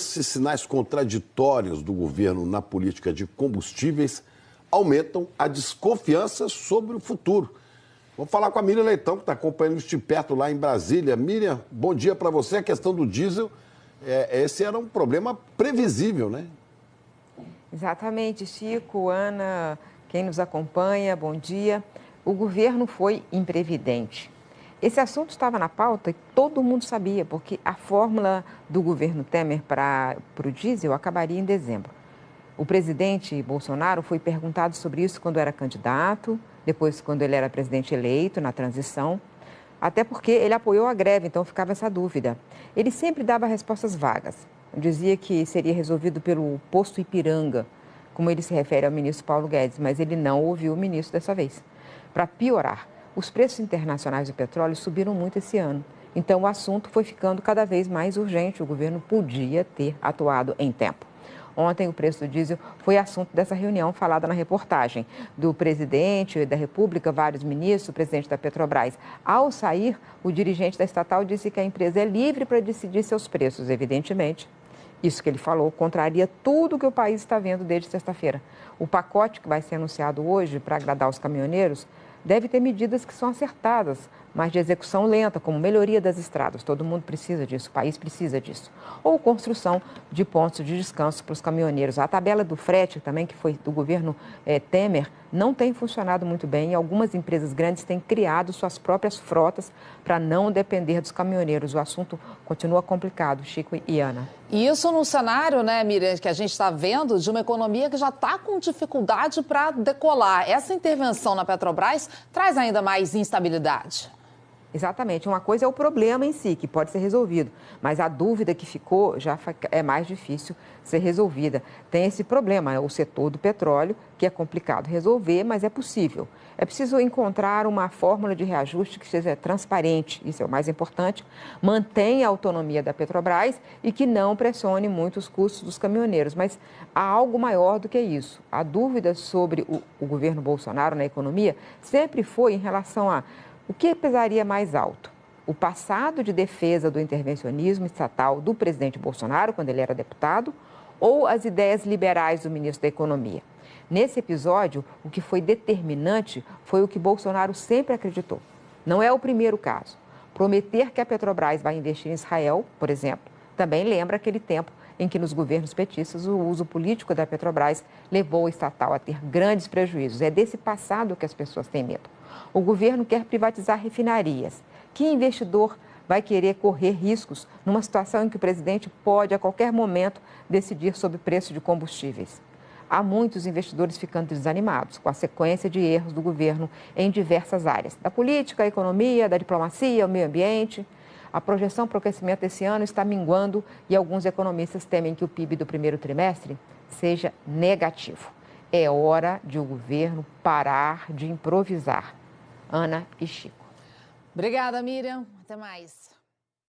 esses sinais contraditórios do governo na política de combustíveis aumentam a desconfiança sobre o futuro. Vamos falar com a Miriam Leitão, que está acompanhando isso de perto lá em Brasília. Miriam, bom dia para você. A questão do diesel, esse era um problema previsível, né? Exatamente, Chico, Ana, quem nos acompanha, bom dia. O governo foi imprevidente. Esse assunto estava na pauta e todo mundo sabia, porque a fórmula do governo Temer para o diesel acabaria em dezembro. O presidente Bolsonaro foi perguntado sobre isso quando era candidato, depois quando ele era presidente eleito, na transição, até porque ele apoiou a greve, então ficava essa dúvida. Ele sempre dava respostas vagas. Dizia que seria resolvido pelo posto Ipiranga, como ele se refere ao ministro Paulo Guedes, mas ele não ouviu o ministro dessa vez. Para piorar, os preços internacionais do petróleo subiram muito esse ano. Então, o assunto foi ficando cada vez mais urgente. O governo podia ter atuado em tempo. Ontem, o preço do diesel foi assunto dessa reunião falada na reportagem do presidente da República, vários ministros, o presidente da Petrobras. Ao sair, o dirigente da estatal disse que a empresa é livre para decidir seus preços, evidentemente. Isso que ele falou contraria tudo que o país está vendo desde sexta-feira. O pacote que vai ser anunciado hoje para agradar os caminhoneiros deve ter medidas que são acertadas, mas de execução lenta, como melhoria das estradas. Todo mundo precisa disso, o país precisa disso. Ou construção de pontos de descanso para os caminhoneiros. A tabela do frete, também, que foi do governo Temer, não tem funcionado muito bem. Algumas empresas grandes têm criado suas próprias frotas para não depender dos caminhoneiros. O assunto continua complicado, Chico e Ana. E isso num cenário, né, Miriam, que a gente está vendo de uma economia que já está com dificuldade para decolar. Essa intervenção na Petrobras traz ainda mais instabilidade. Exatamente. Uma coisa é o problema em si, que pode ser resolvido, mas a dúvida que ficou já é mais difícil ser resolvida. Tem esse problema, é o setor do petróleo, que é complicado resolver, mas é possível. É preciso encontrar uma fórmula de reajuste que seja transparente, isso é o mais importante, mantenha a autonomia da Petrobras e que não pressione muito os custos dos caminhoneiros. Mas há algo maior do que isso. A dúvida sobre o governo Bolsonaro na economia sempre foi em relação a o que pesaria mais alto? O passado de defesa do intervencionismo estatal do presidente Bolsonaro, quando ele era deputado, ou as ideias liberais do ministro da Economia? Nesse episódio, o que foi determinante foi o que Bolsonaro sempre acreditou. Não é o primeiro caso. Prometer que a Petrobras vai investir em Israel, por exemplo, também lembra aquele tempo em que nos governos petistas o uso político da Petrobras levou o estatal a ter grandes prejuízos. É desse passado que as pessoas têm medo. O governo quer privatizar refinarias. Que investidor vai querer correr riscos numa situação em que o presidente pode, a qualquer momento, decidir sobre o preço de combustíveis? Há muitos investidores ficando desanimados com a sequência de erros do governo em diversas áreas, da política, da economia, da diplomacia, o meio ambiente. A projeção para o crescimento desse ano está minguando e alguns economistas temem que o PIB do primeiro trimestre seja negativo. É hora de o governo parar de improvisar. Ana e Chico. Obrigada, Miriam. Até mais.